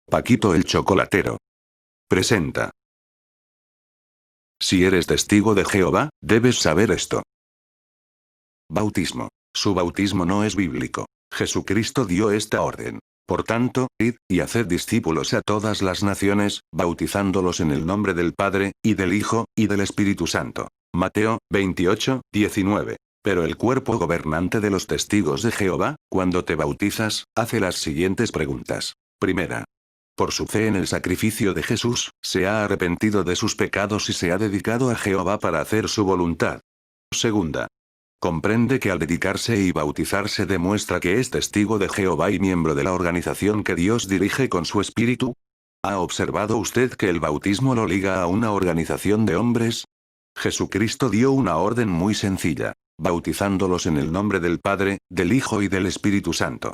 Paquito el chocolatero presenta. Si eres testigo de Jehová, debes saber esto. Bautismo. Su bautismo no es bíblico. Jesucristo dio esta orden. Por tanto, id, y haced discípulos a todas las naciones, bautizándolos en el nombre del Padre, y del Hijo, y del Espíritu Santo. Mateo, 28, 19. Pero el cuerpo gobernante de los testigos de Jehová, cuando te bautizas, hace las siguientes preguntas. Primera. Por su fe en el sacrificio de Jesús, se ha arrepentido de sus pecados y se ha dedicado a Jehová para hacer su voluntad. Segunda. Comprende que al dedicarse y bautizarse demuestra que es testigo de Jehová y miembro de la organización que Dios dirige con su espíritu. ¿Ha observado usted que el bautismo lo liga a una organización de hombres? Jesucristo dio una orden muy sencilla, bautizándolos en el nombre del Padre, del Hijo y del Espíritu Santo.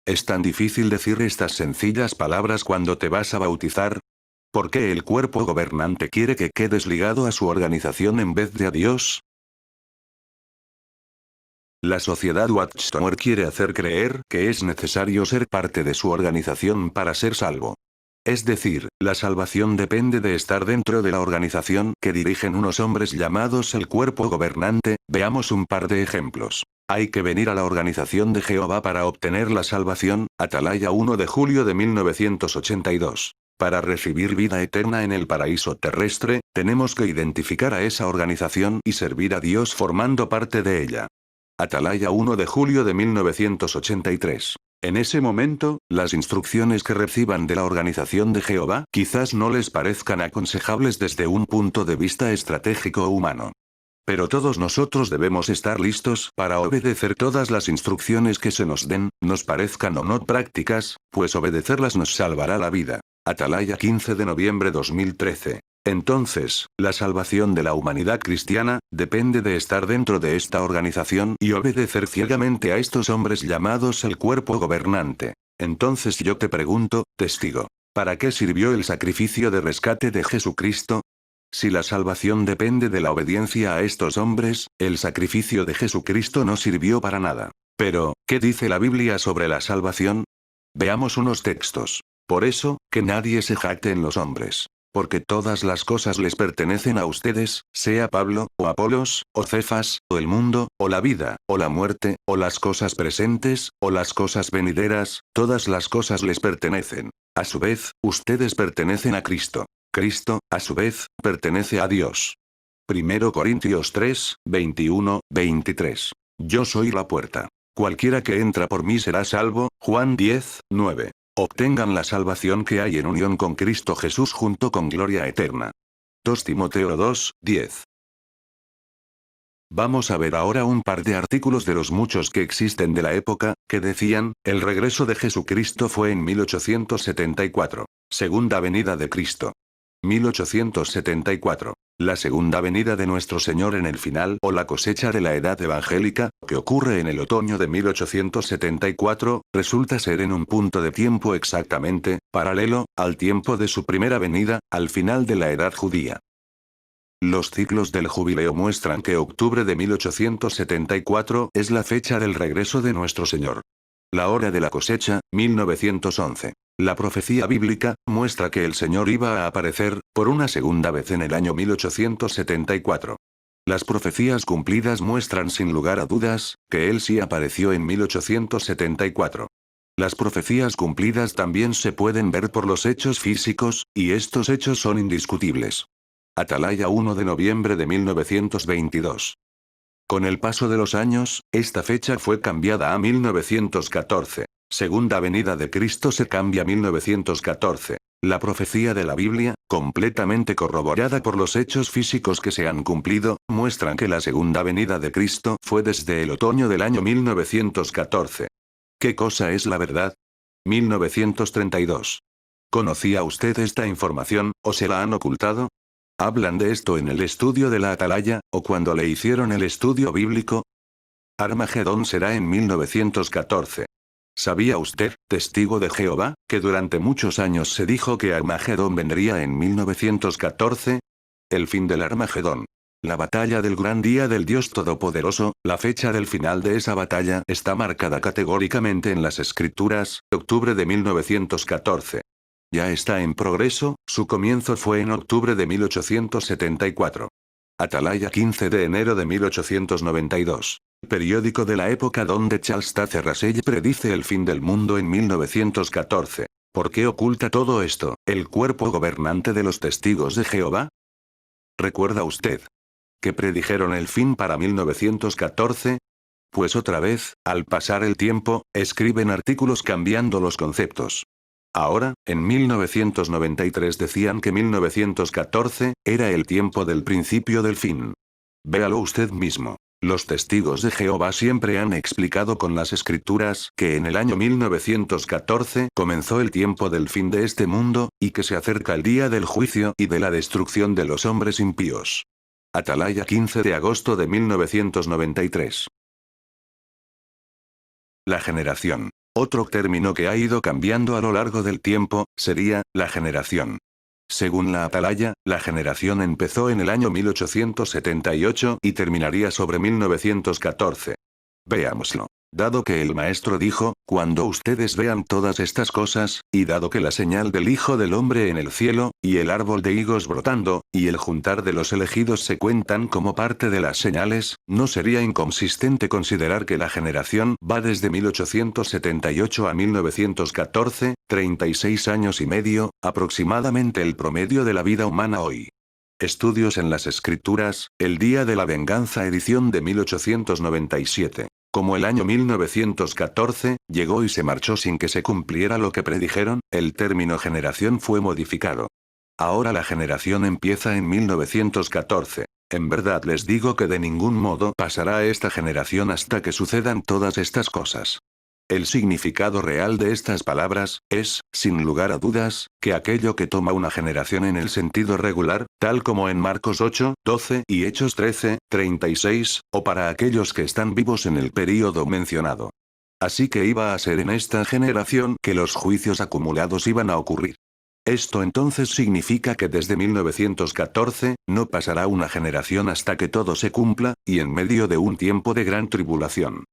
¿Es tan difícil decir estas sencillas palabras cuando te vas a bautizar? ¿Por qué el cuerpo gobernante quiere que quedes ligado a su organización en vez de a Dios? La sociedad Watchtower quiere hacer creer que es necesario ser parte de su organización para ser salvo. Es decir, la salvación depende de estar dentro de la organización que dirigen unos hombres llamados el cuerpo gobernante. Veamos un par de ejemplos. Hay que venir a la organización de Jehová para obtener la salvación. Atalaya 1 de julio de 1982. Para recibir vida eterna en el paraíso terrestre, tenemos que identificar a esa organización y servir a Dios formando parte de ella. Atalaya 1 de julio de 1983. En ese momento, las instrucciones que reciban de la organización de Jehová quizás no les parezcan aconsejables desde un punto de vista estratégico o humano. Pero todos nosotros debemos estar listos para obedecer todas las instrucciones que se nos den, nos parezcan o no prácticas, pues obedecerlas nos salvará la vida. Atalaya 15 de noviembre 2013. Entonces, la salvación de la humanidad cristiana, depende de estar dentro de esta organización y obedecer ciegamente a estos hombres llamados el cuerpo gobernante. Entonces yo te pregunto, testigo, ¿para qué sirvió el sacrificio de rescate de Jesucristo? Si la salvación depende de la obediencia a estos hombres, el sacrificio de Jesucristo no sirvió para nada. Pero, ¿qué dice la Biblia sobre la salvación? Veamos unos textos. Por eso, que nadie se jacte en los hombres. Porque todas las cosas les pertenecen a ustedes, sea Pablo, o Apolos, o Cefas, o el mundo, o la vida, o la muerte, o las cosas presentes, o las cosas venideras, todas las cosas les pertenecen. A su vez, ustedes pertenecen a Cristo. Cristo, a su vez, pertenece a Dios. 1 Corintios 3, 21, 23. Yo soy la puerta. Cualquiera que entra por mí será salvo. Juan 10, 9. Obtengan la salvación que hay en unión con Cristo Jesús junto con gloria eterna. 2 Timoteo 2, 10. Vamos a ver ahora un par de artículos de los muchos que existen de la época, que decían, el regreso de Jesucristo fue en 1874. Segunda venida de Cristo. 1874. La segunda venida de nuestro Señor en el final o la cosecha de la edad evangélica, que ocurre en el otoño de 1874, resulta ser en un punto de tiempo exactamente, paralelo, al tiempo de su primera venida, al final de la edad judía. Los ciclos del jubileo muestran que octubre de 1874 es la fecha del regreso de nuestro Señor. La hora de la cosecha, 1911. La profecía bíblica, muestra que el Señor iba a aparecer, por una segunda vez en el año 1874. Las profecías cumplidas muestran sin lugar a dudas, que Él sí apareció en 1874. Las profecías cumplidas también se pueden ver por los hechos físicos, y estos hechos son indiscutibles. Atalaya 1 de noviembre de 1922. Con el paso de los años, esta fecha fue cambiada a 1914. Segunda venida de Cristo se cambia a 1914. La profecía de la Biblia, completamente corroborada por los hechos físicos que se han cumplido, muestran que la segunda venida de Cristo fue desde el otoño del año 1914. ¿Qué cosa es la verdad? 1932. ¿Conocía usted esta información, o se la han ocultado? ¿Hablan de esto en el estudio de la Atalaya, o cuando le hicieron el estudio bíblico? Armagedón será en 1914. ¿Sabía usted, testigo de Jehová, que durante muchos años se dijo que Armagedón vendría en 1914? El fin del Armagedón. La batalla del gran día del Dios Todopoderoso, la fecha del final de esa batalla está marcada categóricamente en las Escrituras, octubre de 1914. Ya está en progreso, su comienzo fue en octubre de 1874. Atalaya 15 de enero de 1892. Periódico de la época donde Charles Taze Russell predice el fin del mundo en 1914. ¿Por qué oculta todo esto, el cuerpo gobernante de los testigos de Jehová? ¿Recuerda usted que predijeron el fin para 1914? Pues otra vez, al pasar el tiempo, escriben artículos cambiando los conceptos. Ahora, en 1993 decían que 1914 era el tiempo del principio del fin. Véalo usted mismo. Los testigos de Jehová siempre han explicado con las escrituras que en el año 1914 comenzó el tiempo del fin de este mundo, y que se acerca el día del juicio y de la destrucción de los hombres impíos. Atalaya 15 de agosto de 1993. La generación. Otro término que ha ido cambiando a lo largo del tiempo, sería, la generación. Según la Atalaya, la generación empezó en el año 1878 y terminaría sobre 1914. Veámoslo. Dado que el maestro dijo, cuando ustedes vean todas estas cosas, y dado que la señal del Hijo del Hombre en el cielo, y el árbol de higos brotando, y el juntar de los elegidos se cuentan como parte de las señales, no sería inconsistente considerar que la generación va desde 1878 a 1914, 36 años y medio, aproximadamente el promedio de la vida humana hoy. Estudios en las Escrituras, el Día de la Venganza edición de 1897. Como el año 1914, llegó y se marchó sin que se cumpliera lo que predijeron, el término generación fue modificado. Ahora la generación empieza en 1914. En verdad les digo que de ningún modo pasará esta generación hasta que sucedan todas estas cosas. El significado real de estas palabras, es, sin lugar a dudas, que aquello que toma una generación en el sentido regular, tal como en Marcos 8, 12 y Hechos 13, 36, o para aquellos que están vivos en el período mencionado. Así que iba a ser en esta generación que los juicios acumulados iban a ocurrir. Esto entonces significa que desde 1914, no pasará una generación hasta que todo se cumpla, y en medio de un tiempo de gran tribulación.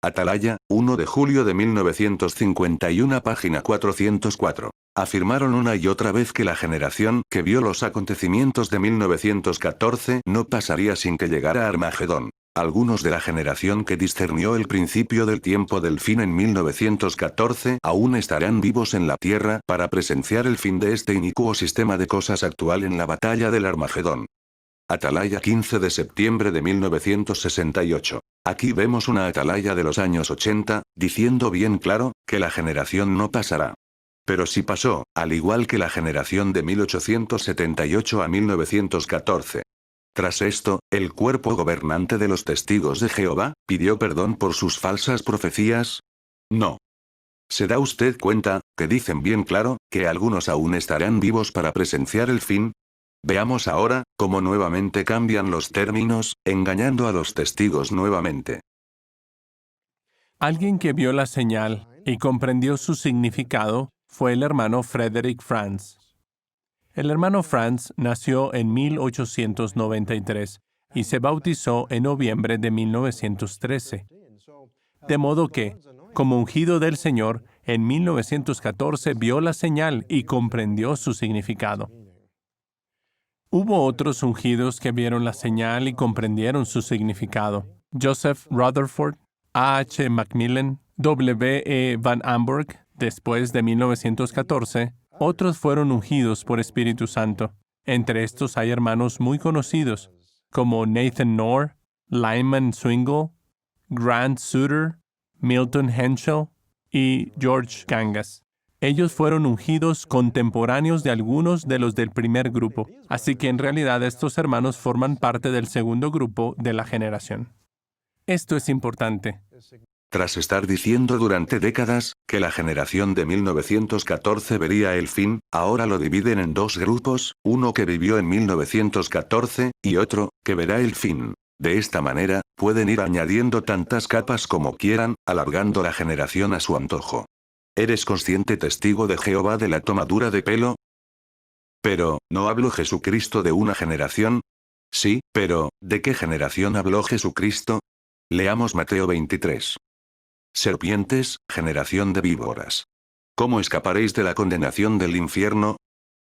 Atalaya, 1 de julio de 1951, página 404. Afirmaron una y otra vez que la generación que vio los acontecimientos de 1914 no pasaría sin que llegara Armagedón. Algunos de la generación que discernió el principio del tiempo del fin en 1914 aún estarán vivos en la tierra para presenciar el fin de este inicuo sistema de cosas actual en la batalla del Armagedón. Atalaya 15 de septiembre de 1968. Aquí vemos una atalaya de los años 80, diciendo bien claro, que la generación no pasará. Pero sí pasó, al igual que la generación de 1878 a 1914. Tras esto, el cuerpo gobernante de los testigos de Jehová, ¿pidió perdón por sus falsas profecías? No. ¿Se da usted cuenta, que dicen bien claro, que algunos aún estarán vivos para presenciar el fin? Veamos ahora, cómo nuevamente cambian los términos, engañando a los testigos nuevamente. Alguien que vio la señal y comprendió su significado fue el hermano Frederick Franz. El hermano Franz nació en 1893 y se bautizó en noviembre de 1913. De modo que, como ungido del Señor, en 1914 vio la señal y comprendió su significado. Hubo otros ungidos que vieron la señal y comprendieron su significado. Joseph Rutherford, A. H. Macmillan, W. E. Van Amburg, después de 1914, otros fueron ungidos por Espíritu Santo. Entre estos hay hermanos muy conocidos, como Nathan Knorr, Lyman Swingle, Grant Suter, Milton Henschel y George Kangas. Ellos fueron ungidos contemporáneos de algunos de los del primer grupo, así que en realidad estos hermanos forman parte del segundo grupo de la generación. Esto es importante. Tras estar diciendo durante décadas, que la generación de 1914 vería el fin, ahora lo dividen en dos grupos, uno que vivió en 1914, y otro, que verá el fin. De esta manera, pueden ir añadiendo tantas capas como quieran, alargando la generación a su antojo. ¿Eres consciente testigo de Jehová de la tomadura de pelo? Pero, ¿no habló Jesucristo de una generación? Sí, pero, ¿de qué generación habló Jesucristo? Leamos Mateo 23. Serpientes, generación de víboras. ¿cómo escaparéis de la condenación del infierno?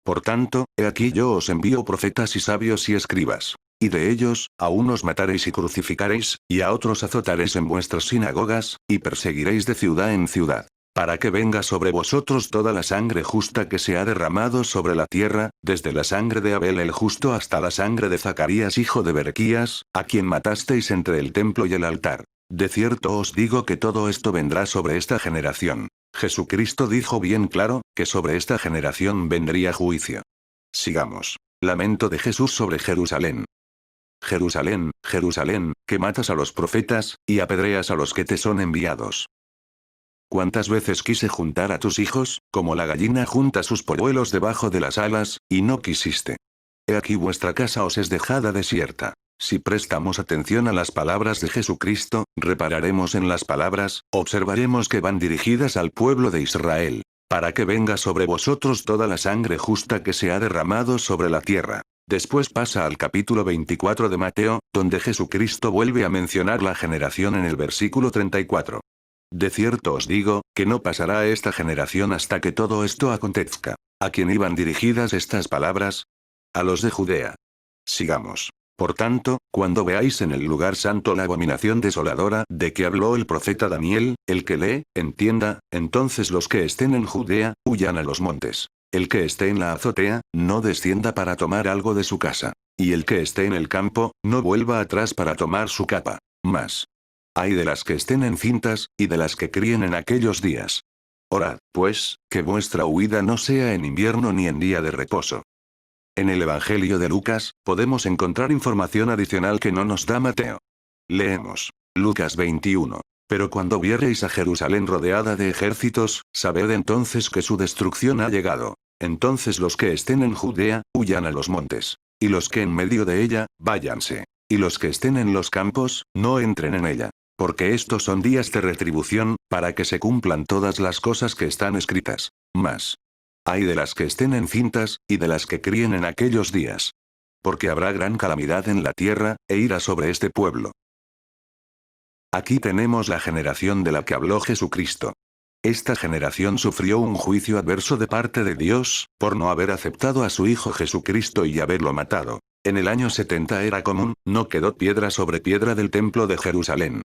Por tanto, he aquí yo os envío profetas y sabios y escribas. Y de ellos, a unos mataréis y crucificaréis, y a otros azotaréis en vuestras sinagogas, y perseguiréis de ciudad en ciudad, para que venga sobre vosotros toda la sangre justa que se ha derramado sobre la tierra, desde la sangre de Abel el justo hasta la sangre de Zacarías hijo de Berequías, a quien matasteis entre el templo y el altar. De cierto os digo que todo esto vendrá sobre esta generación. Jesucristo dijo bien claro, que sobre esta generación vendría juicio. Sigamos. Lamento de Jesús sobre Jerusalén. Jerusalén, Jerusalén, que matas a los profetas, y apedreas a los que te son enviados. ¿Cuántas veces quise juntar a tus hijos, como la gallina junta sus polluelos debajo de las alas, y no quisiste? He aquí vuestra casa os es dejada desierta. Si prestamos atención a las palabras de Jesucristo, repararemos en las palabras, observaremos que van dirigidas al pueblo de Israel, para que venga sobre vosotros toda la sangre justa que se ha derramado sobre la tierra. Después pasa al capítulo 24 de Mateo, donde Jesucristo vuelve a mencionar la generación en el versículo 34. De cierto os digo, que no pasará esta generación hasta que todo esto acontezca. ¿A quién iban dirigidas estas palabras? A los de Judea. Sigamos. Por tanto, cuando veáis en el lugar santo la abominación desoladora de que habló el profeta Daniel, el que lee, entienda, entonces los que estén en Judea, huyan a los montes. El que esté en la azotea, no descienda para tomar algo de su casa. Y el que esté en el campo, no vuelva atrás para tomar su capa. Mas ay de las que estén encintas, y de las que críen en aquellos días. Orad, pues, que vuestra huida no sea en invierno ni en día de reposo. En el Evangelio de Lucas, podemos encontrar información adicional que no nos da Mateo. Leemos. Lucas 21. Pero cuando viereis a Jerusalén rodeada de ejércitos, sabed entonces que su destrucción ha llegado. Entonces los que estén en Judea, huyan a los montes. Y los que en medio de ella, váyanse. Y los que estén en los campos, no entren en ella. Porque estos son días de retribución, para que se cumplan todas las cosas que están escritas. Mas ay de las que estén encintas, y de las que críen en aquellos días. Porque habrá gran calamidad en la tierra, e ira sobre este pueblo. Aquí tenemos la generación de la que habló Jesucristo. Esta generación sufrió un juicio adverso de parte de Dios, por no haber aceptado a su Hijo Jesucristo y haberlo matado. En el año 70 era común, no quedó piedra sobre piedra del templo de Jerusalén.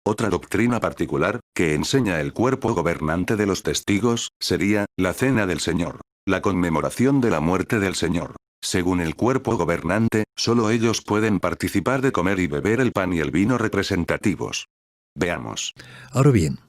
Otra doctrina particular, que enseña el cuerpo gobernante de los testigos, sería, la Cena del Señor. La conmemoración de la muerte del Señor. Según el cuerpo gobernante, solo ellos pueden participar de comer y beber el pan y el vino representativos. Veamos. Ahora bien,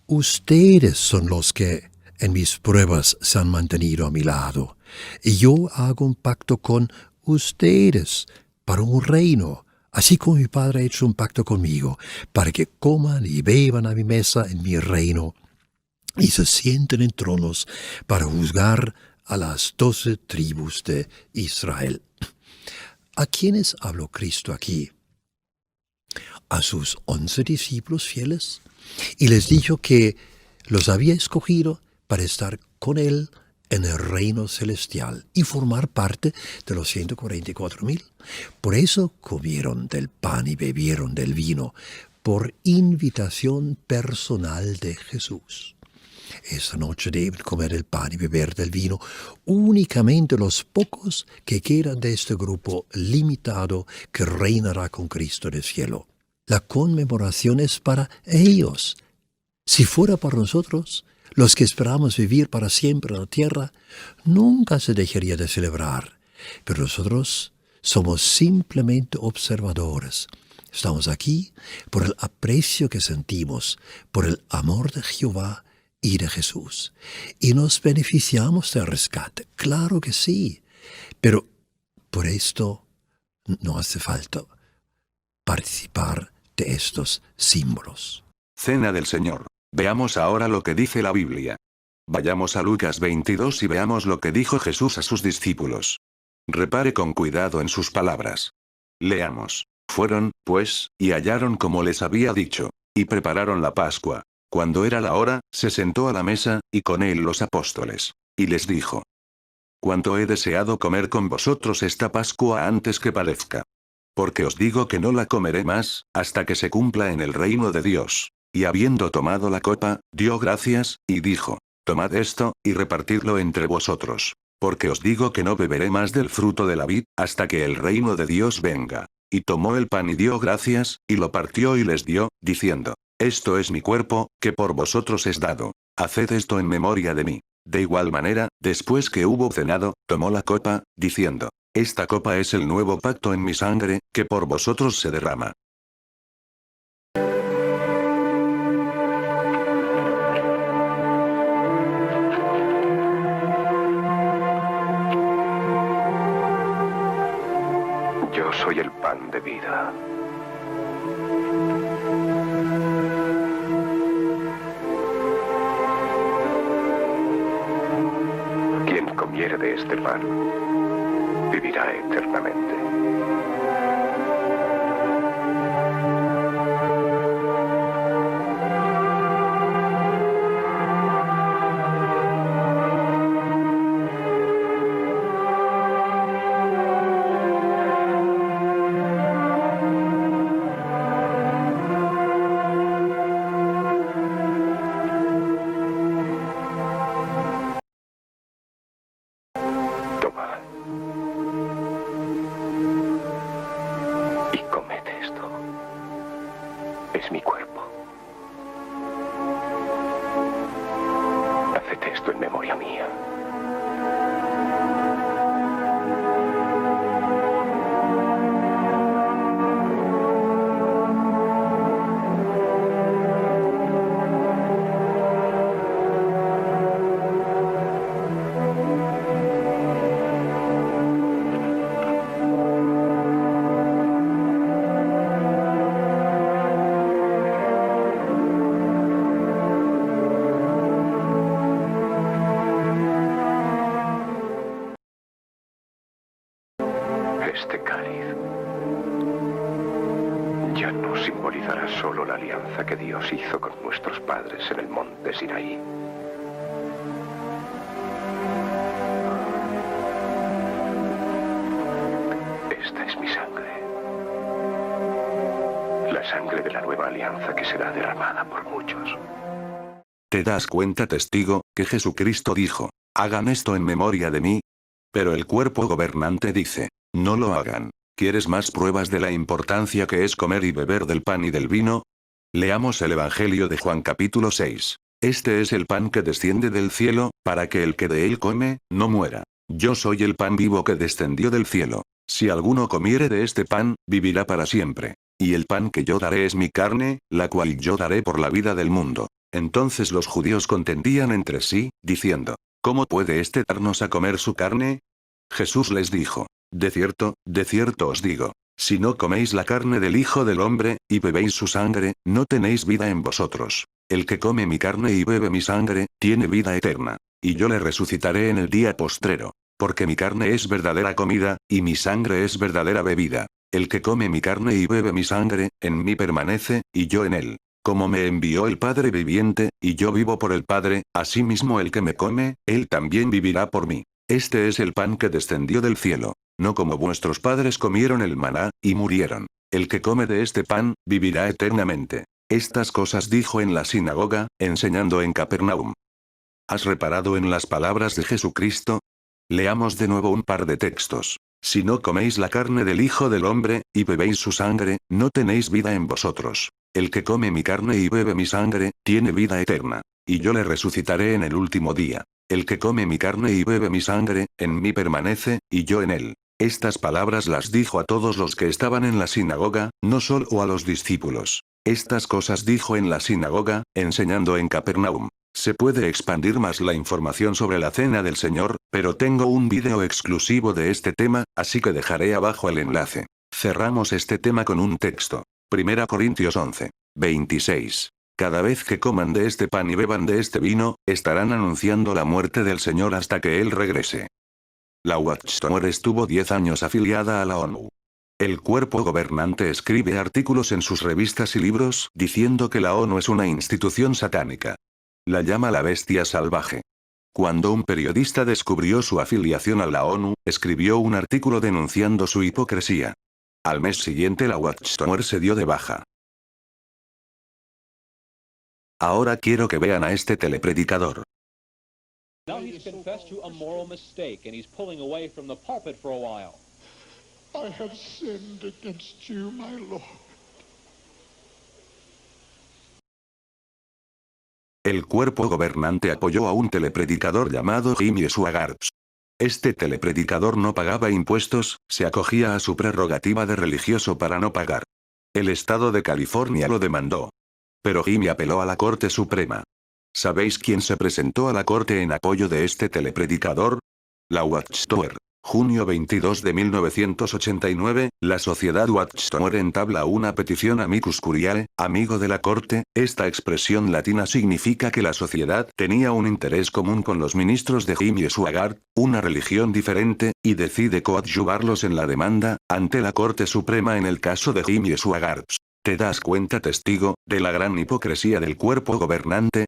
ustedes son los que en mis pruebas se han mantenido a mi lado, y yo hago un pacto con ustedes para un reino, así como mi Padre ha hecho un pacto conmigo, para que coman y beban a mi mesa en mi reino, y se sienten en tronos para juzgar a las 12 tribus de Israel. ¿A quiénes habló Cristo aquí? A sus 11 discípulos fieles, y les dijo que los había escogido para estar con Él en el reino celestial y formar parte de los 144,000. Por eso comieron del pan y bebieron del vino, por invitación personal de Jesús. Esta noche deben comer el pan y beber del vino únicamente los pocos que quedan de este grupo limitado que reinará con Cristo en el cielo. La conmemoración es para ellos. Si fuera para nosotros, los que esperamos vivir para siempre en la tierra, nunca se dejaría de celebrar. Pero nosotros somos simplemente observadores. Estamos aquí por el aprecio que sentimos, por el amor de Jehová y de Jesús. Y nos beneficiamos del rescate, claro que sí. Pero por esto no hace falta participar de estos símbolos. Cena del Señor. Veamos ahora lo que dice la Biblia. Vayamos a Lucas 22 y veamos lo que dijo Jesús a sus discípulos. Repare con cuidado en sus palabras. Leamos. Fueron, pues, y hallaron como les había dicho, y prepararon la Pascua. Cuando era la hora, se sentó a la mesa, y con él los apóstoles. Y les dijo: Cuánto he deseado comer con vosotros esta Pascua antes que parezca. Porque os digo que no la comeré más, hasta que se cumpla en el reino de Dios. y habiendo tomado la copa, dio gracias, y dijo: Tomad esto, y repartidlo entre vosotros. Porque os digo que no beberé más del fruto de la vid, hasta que el reino de Dios venga. Y tomó el pan y dio gracias, y lo partió y les dio, diciendo: Esto es mi cuerpo, que por vosotros es dado. Haced esto en memoria de mí. De igual manera, después que hubo cenado, tomó la copa, diciendo: Esta copa es el nuevo pacto en mi sangre, que por vosotros se derrama. Yo soy el pan de vida. Quien comiere de este pan, vivirá eternamente. Toma. Y comed esto. Es mi cuerpo. Haced esto en memoria mía. Este cáliz ya no simbolizará solo la alianza que Dios hizo con nuestros padres en el monte Sinaí. Esta es mi sangre. La sangre de la nueva alianza que será derramada por muchos. ¿Te das cuenta, testigo, que Jesucristo dijo: Hagan esto en memoria de mí? Pero el cuerpo gobernante dice: No lo hagan. ¿Quieres más pruebas de la importancia que es comer y beber del pan y del vino? Leamos el Evangelio de Juan capítulo 6. Este es el pan que desciende del cielo, para que el que de él come, no muera. Yo soy el pan vivo que descendió del cielo. Si alguno comiere de este pan, vivirá para siempre. Y el pan que yo daré es mi carne, la cual yo daré por la vida del mundo. Entonces los judíos contendían entre sí, diciendo: ¿Cómo puede éste darnos a comer su carne? Jesús les dijo: de cierto os digo, si no coméis la carne del Hijo del Hombre, y bebéis su sangre, no tenéis vida en vosotros. El que come mi carne y bebe mi sangre, tiene vida eterna. Y yo le resucitaré en el día postrero. Porque mi carne es verdadera comida, y mi sangre es verdadera bebida. El que come mi carne y bebe mi sangre, en mí permanece, y yo en él. Como me envió el Padre viviente, y yo vivo por el Padre, asimismo el que me come, él también vivirá por mí. Este es el pan que descendió del cielo. No como vuestros padres comieron el maná, y murieron. El que come de este pan, vivirá eternamente. Estas cosas dijo en la sinagoga, enseñando en Capernaum. ¿Has reparado en las palabras de Jesucristo? Leamos de nuevo un par de textos. Si no coméis la carne del Hijo del Hombre, y bebéis su sangre, no tenéis vida en vosotros. El que come mi carne y bebe mi sangre, tiene vida eterna. Y yo le resucitaré en el último día. El que come mi carne y bebe mi sangre, en mí permanece, y yo en él. Estas palabras las dijo a todos los que estaban en la sinagoga, no solo a los discípulos. Estas cosas dijo en la sinagoga, enseñando en Capernaum. Se puede expandir más la información sobre la cena del Señor, pero tengo un vídeo exclusivo de este tema, así que dejaré abajo el enlace. Cerramos este tema con un texto. 1 Corintios 11. 26. Cada vez que coman de este pan y beban de este vino, estarán anunciando la muerte del Señor hasta que Él regrese. La Watchtower estuvo 10 años afiliada a la ONU. El cuerpo gobernante escribe artículos en sus revistas y libros diciendo que la ONU es una institución satánica. La llama la bestia salvaje. Cuando un periodista descubrió su afiliación a la ONU, escribió un artículo denunciando su hipocresía. Al mes siguiente la Watchtower se dio de baja. Ahora quiero que vean a este telepredicador. Now he's confessed to a moral mistake, and he's pulling away from the pulpit for a while. I have sinned against you, my Lord. El cuerpo gobernante apoyó a un telepredicador llamado Jimmy Swaggart. Este telepredicador no pagaba impuestos, se acogía a su prerrogativa de religioso para no pagar. El estado de California lo demandó. Pero Jimmy apeló a la Corte Suprema. ¿Sabéis quién se presentó a la corte en apoyo de este telepredicador? La Watchtower. Junio 22 de 1989, la sociedad Watchtower entabla una petición amicus curiae, amigo de la corte. Esta expresión latina significa que la sociedad tenía un interés común con los ministros de Jimmy Swaggart, una religión diferente, y decide coadyuvarlos en la demanda, ante la Corte Suprema en el caso de Jimmy Swaggart. ¿Te das cuenta, testigo, de la gran hipocresía del cuerpo gobernante?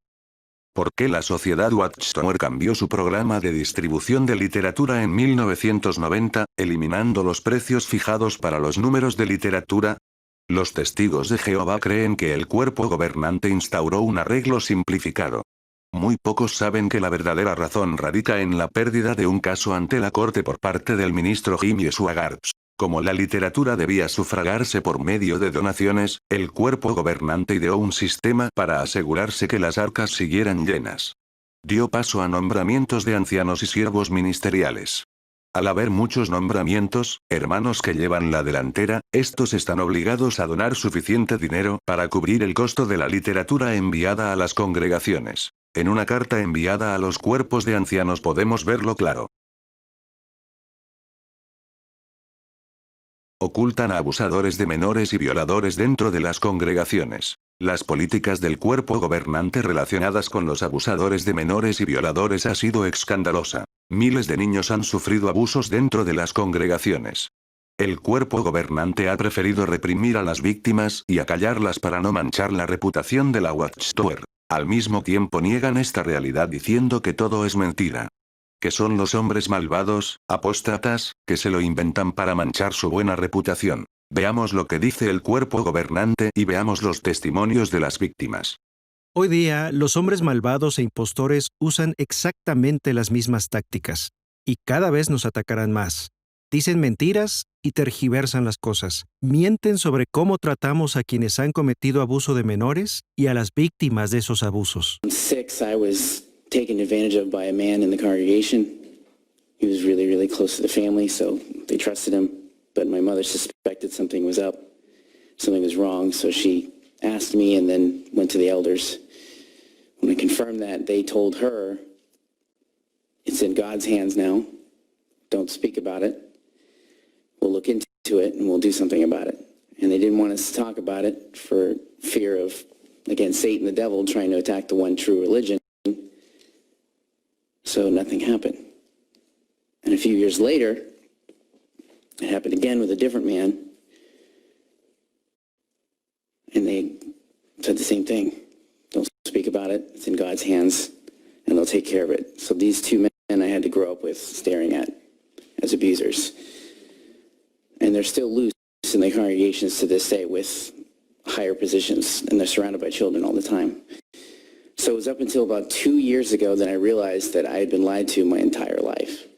¿Por qué la sociedad Watchtower cambió su programa de distribución de literatura en 1990, eliminando los precios fijados para los números de literatura? Los testigos de Jehová creen que el cuerpo gobernante instauró un arreglo simplificado. Muy pocos saben que la verdadera razón radica en la pérdida de un caso ante la corte por parte del ministro Jimmy Swaggart. Como la literatura debía sufragarse por medio de donaciones, el cuerpo gobernante ideó un sistema para asegurarse que las arcas siguieran llenas. Dio paso a nombramientos de ancianos y siervos ministeriales. Al haber muchos nombramientos, hermanos que llevan la delantera, estos están obligados a donar suficiente dinero para cubrir el costo de la literatura enviada a las congregaciones. En una carta enviada a los cuerpos de ancianos podemos verlo claro. Ocultan a abusadores de menores y violadores dentro de las congregaciones. Las políticas del cuerpo gobernante relacionadas con los abusadores de menores y violadores ha sido escandalosa. Miles de niños han sufrido abusos dentro de las congregaciones. El cuerpo gobernante ha preferido reprimir a las víctimas y acallarlas para no manchar la reputación de la Watchtower. Al mismo tiempo niegan esta realidad diciendo que todo es mentira. Que son los hombres malvados, apóstatas, que se lo inventan para manchar su buena reputación. Veamos lo que dice el cuerpo gobernante y veamos los testimonios de las víctimas. Hoy día, los hombres malvados e impostores usan exactamente las mismas tácticas, y cada vez nos atacarán más. Dicen mentiras y tergiversan las cosas. Mienten sobre cómo tratamos a quienes han cometido abuso de menores y a las víctimas de esos abusos. Taken advantage of by a man in the congregation. He was really close to the family, so they trusted him. But my mother suspected something was up, something was wrong, so she asked me and then went to the elders. When I confirmed that, they told her, it's in God's hands now. Don't speak about it. We'll look into it and we'll do something about it. And they didn't want us to talk about it for fear of, again, Satan, the devil, trying to attack the one true religion. So nothing happened. And a few years later, it happened again with a different man. And they said the same thing. Don't speak about it. It's in God's hands, and they'll take care of it. So these two men I had to grow up with, staring at as abusers. And they're still loose in the congregations to this day with higher positions, and they're surrounded by children all the time. So it was up until about 2 years ago that I realized that I had been lied to my entire life.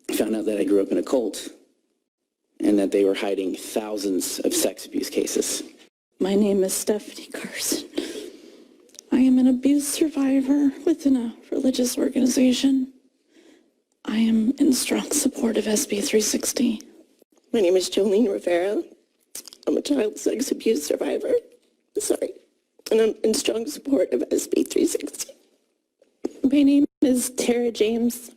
I found out that I grew up in a cult and that they were hiding thousands of sex abuse cases. My name is Stephanie Carson. I am an abuse survivor within a religious organization. I am in strong support of SB 360. My name is Jolene Rivera. I'm a child sex abuse survivor. And I'm in strong support of SB 360. My name is Tara James.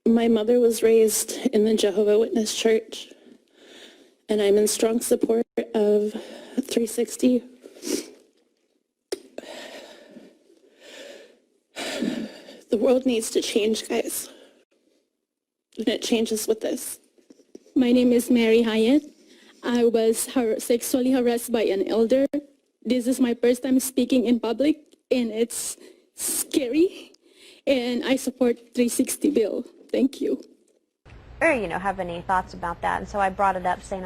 My mother was raised in the Jehovah's Witness Church, and I'm in strong support of 360. The world needs to change, guys. And it changes with this. My name is Mary Hyatt. I was sexually harassed by an elder. This is my first time speaking in public, and it's scary. And I support 360 bill. Thank you. Or, have any thoughts about that. And so I brought it up saying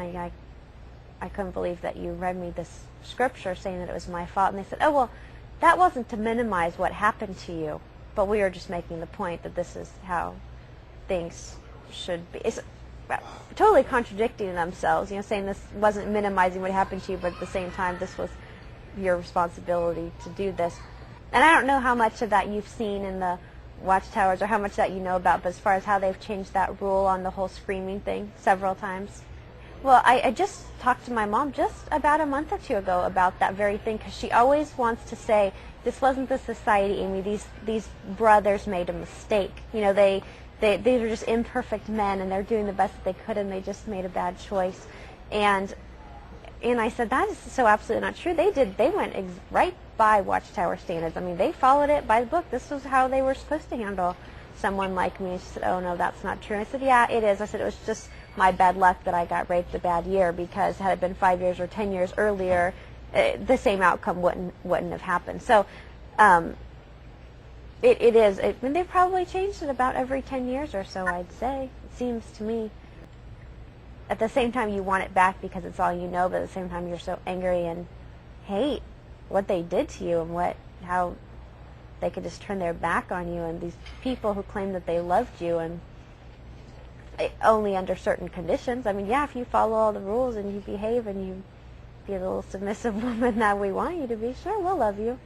I couldn't believe that you read me this scripture saying that it was my fault. And they said, oh, well, that wasn't to minimize what happened to you, but we were just making the point that this is how things should be. It's totally contradicting themselves, saying this wasn't minimizing what happened to you, but at the same time, this was your responsibility to do this. And I don't know how much of that you've seen in the Watchtowers or how much that you know about, but as far as how they've changed that rule on the whole screaming thing several times. Well, I just talked to my mom just about a month or two ago about that very thing, because she always wants to say, this wasn't the society, Amy, these brothers made a mistake. These are just imperfect men, and they're doing the best that they could, and they just made a bad choice. And I said, that is so absolutely not true. They went right by Watchtower standards. I mean, they followed it by the book. This was how they were supposed to handle someone like me. And she said, oh, no, that's not true. And I said, yeah, it is. I said, it was just my bad luck that I got raped a bad year, because had it been 5 years or 10 years earlier, the same outcome wouldn't have happened. So it is. And they've probably changed it about every 10 years or so, I'd say. It seems to me. At the same time, you want it back because it's all you know, but at the same time, you're so angry and hate what they did to you and how they could just turn their back on you, and these people who claim that they loved you, and only under certain conditions. I mean, yeah, if you follow all the rules and you behave and you be a little submissive woman that we want you to be, sure, we'll love you.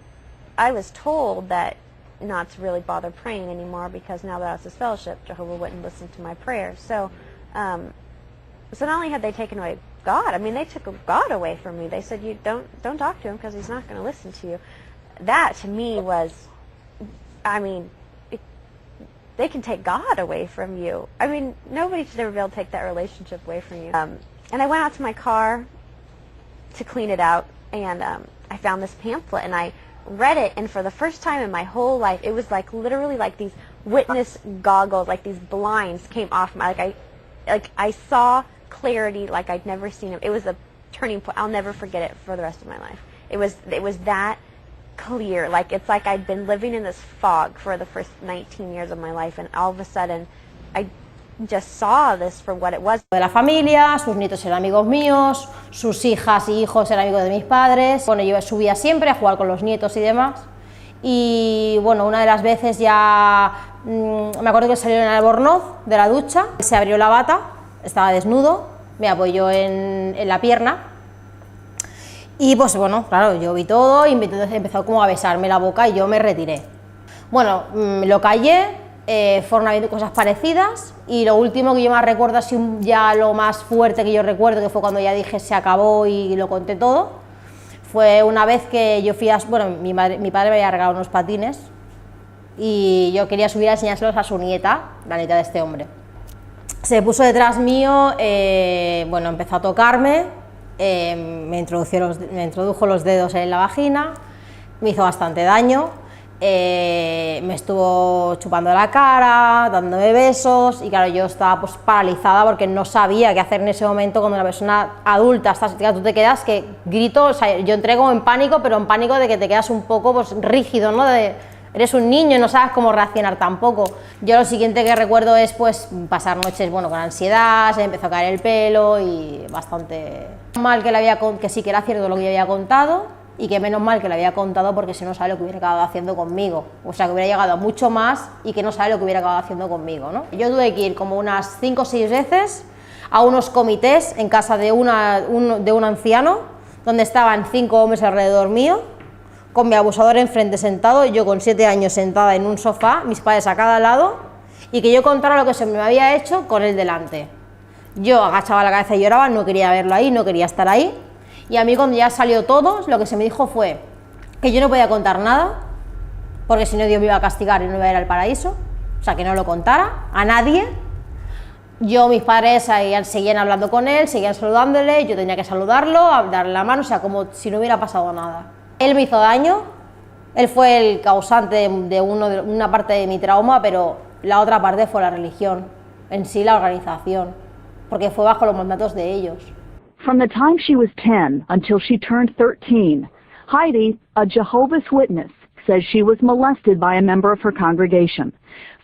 I was told that not to really bother praying anymore, because now that I was this fellowship, Jehovah wouldn't listen to my prayers. So not only had they taken away God, I mean, they took God away from me. They said, you don't talk to him because he's not going to listen to you. That, to me, was, I mean, they can take God away from you. I mean, nobody should ever be able to take that relationship away from you. And I went out to my car to clean it out, and I found this pamphlet, and I read it, and for the first time in my whole life, it was like literally like these witness goggles, like these blinds came off my, I saw clarity like I'd never seen it. It was a turning point. I'll never forget it for the rest of my life. It was that clear. Like, it's like I'd been living in this fog for the first 19 years of my life, and all of a sudden I just saw this for what it was. De la familia, sus nietos eran amigos míos, sus hijas y hijos eran amigos de mis padres. Bueno, yo subía siempre a jugar con los nietos y demás. Y bueno, una de las veces ya me acuerdo que salió en el albornoz de la ducha, se abrió la bata, estaba desnudo, me apoyó en la pierna. Y pues bueno, claro, yo vi todo y entonces empezó como a besarme la boca y yo me retiré. Bueno, lo callé, fueron habiendo cosas parecidas, y lo último que yo más recuerdo, así ya lo más fuerte que yo recuerdo, que fue cuando ya dije se acabó y lo conté todo, fue una vez que yo fui a... Bueno, mi padre me había regalado unos patines y yo quería subir a enseñárselos a su nieta, la nieta de este hombre. Se puso detrás mío, bueno, empezó a tocarme, me introdujo los dedos en la vagina, me hizo bastante daño, me estuvo chupando la cara, dándome besos, y claro, yo estaba pues paralizada porque no sabía qué hacer en ese momento. Cuando una persona adulta, tú te quedas que grito, o sea, yo entré como en pánico, pero en pánico de que te quedas un poco pues rígido, ¿no? Eres un niño y no sabes cómo reaccionar tampoco. Yo lo siguiente que recuerdo es pues pasar noches, bueno, con ansiedad, se me empezó a caer el pelo y bastante mal que sí que era cierto lo que yo había contado, y que menos mal que lo había contado, porque si no sabe lo que hubiera acabado haciendo conmigo. O sea, que hubiera llegado a mucho más y que no sabe lo que hubiera acabado haciendo conmigo, ¿no? Yo tuve que ir como unas 5 o 6 veces a unos comités en casa de un anciano, donde estaban 5 hombres alrededor mío, con mi abusador enfrente sentado, yo con 7 años sentada en un sofá, mis padres a cada lado, y que yo contara lo que se me había hecho con él delante. Yo agachaba la cabeza y lloraba, no quería verlo ahí, no quería estar ahí, y a mí cuando ya salió todo, lo que se me dijo fue que yo no podía contar nada, porque si no Dios me iba a castigar y no iba a ir al paraíso, o sea, que no lo contara a nadie. Mis padres seguían hablando con él, seguían saludándole, yo tenía que saludarlo, darle la mano, o sea, como si no hubiera pasado nada. Él me hizo daño, él fue el causante de una parte de mi trauma, pero la otra parte fue la religión, en sí la organización, porque fue bajo los mandatos de ellos. From the time she was 10 until she turned 13, Heidi, a Jehovah's Witness, says she was molested by a member of her congregation.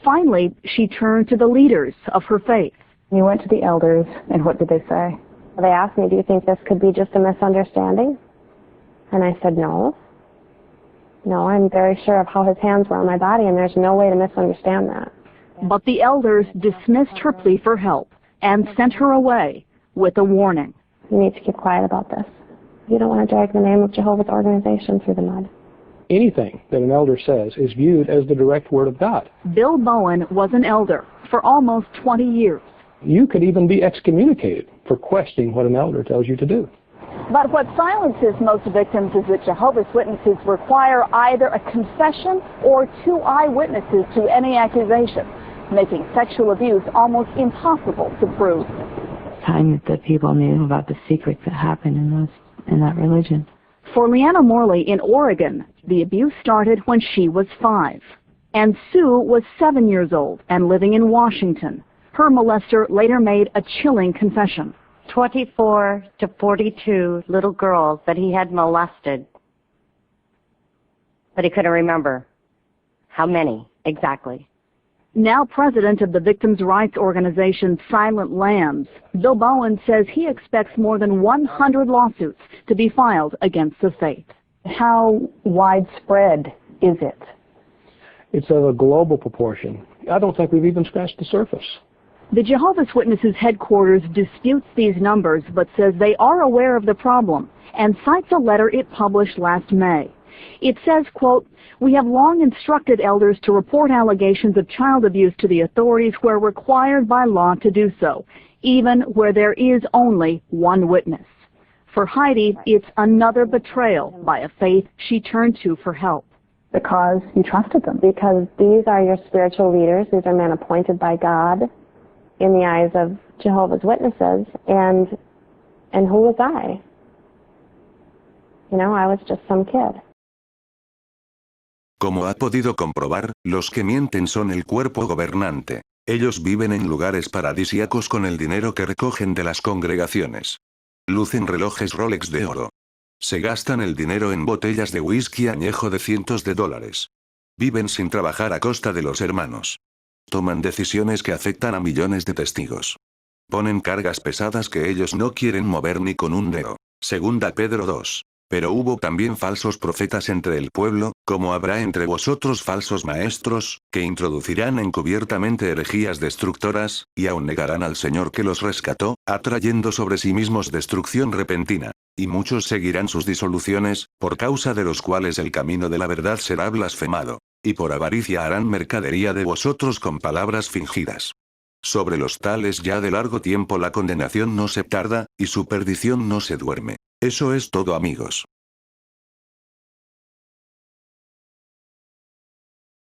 Finally, she turned to the leaders of her faith. You went to the elders, and what did they say? They asked me, do you think this could be just a misunderstanding? And I said, no. No, I'm very sure of how his hands were on my body, and there's no way to misunderstand that. But the elders dismissed her plea for help and sent her away with a warning. You need to keep quiet about this. You don't want to drag the name of Jehovah's organization through the mud. Anything that an elder says is viewed as the direct word of God. Bill Bowen was an elder for almost 20 years. You could even be excommunicated for questioning what an elder tells you to do. But what silences most victims is that Jehovah's Witnesses require either a confession or 2 eyewitnesses to any accusation, making sexual abuse almost impossible to prove. Time that people knew about the secrets that happened in that religion. For Leanna Morley in Oregon, the abuse started when she was 5. And Sue was 7 years old and living in Washington. Her molester later made a chilling confession. 24 to 42 little girls that he had molested, but he couldn't remember how many exactly. Now president of the victims' rights organization Silent Lambs, Bill Bowen says he expects more than 100 lawsuits to be filed against the faith. How widespread is it? It's of a global proportion. I don't think we've even scratched the surface. The Jehovah's Witnesses headquarters disputes these numbers but says they are aware of the problem and cites a letter it published last May. It says, quote, "We have long instructed elders to report allegations of child abuse to the authorities where required by law to do so, even where there is only one witness." For Heidi, it's another betrayal by a faith she turned to for help. Because you trusted them. Because these are your spiritual leaders. These are men appointed by God in the eyes of Jehovah's Witnesses. And who was I? You know, I was just some kid. Como ha podido comprobar, los que mienten son el cuerpo gobernante. Ellos viven en lugares paradisíacos con el dinero que recogen de las congregaciones. Lucen relojes Rolex de oro. Se gastan el dinero en botellas de whisky añejo de cientos de dólares. Viven sin trabajar a costa de los hermanos. Toman decisiones que afectan a millones de testigos. Ponen cargas pesadas que ellos no quieren mover ni con un dedo. Segunda Pedro 2. Pero hubo también falsos profetas entre el pueblo, como habrá entre vosotros falsos maestros, que introducirán encubiertamente herejías destructoras, y aun negarán al Señor que los rescató, atrayendo sobre sí mismos destrucción repentina. Y muchos seguirán sus disoluciones, por causa de los cuales el camino de la verdad será blasfemado. Y por avaricia harán mercadería de vosotros con palabras fingidas. Sobre los tales ya de largo tiempo la condenación no se tarda, y su perdición no se duerme. Eso es todo, amigos.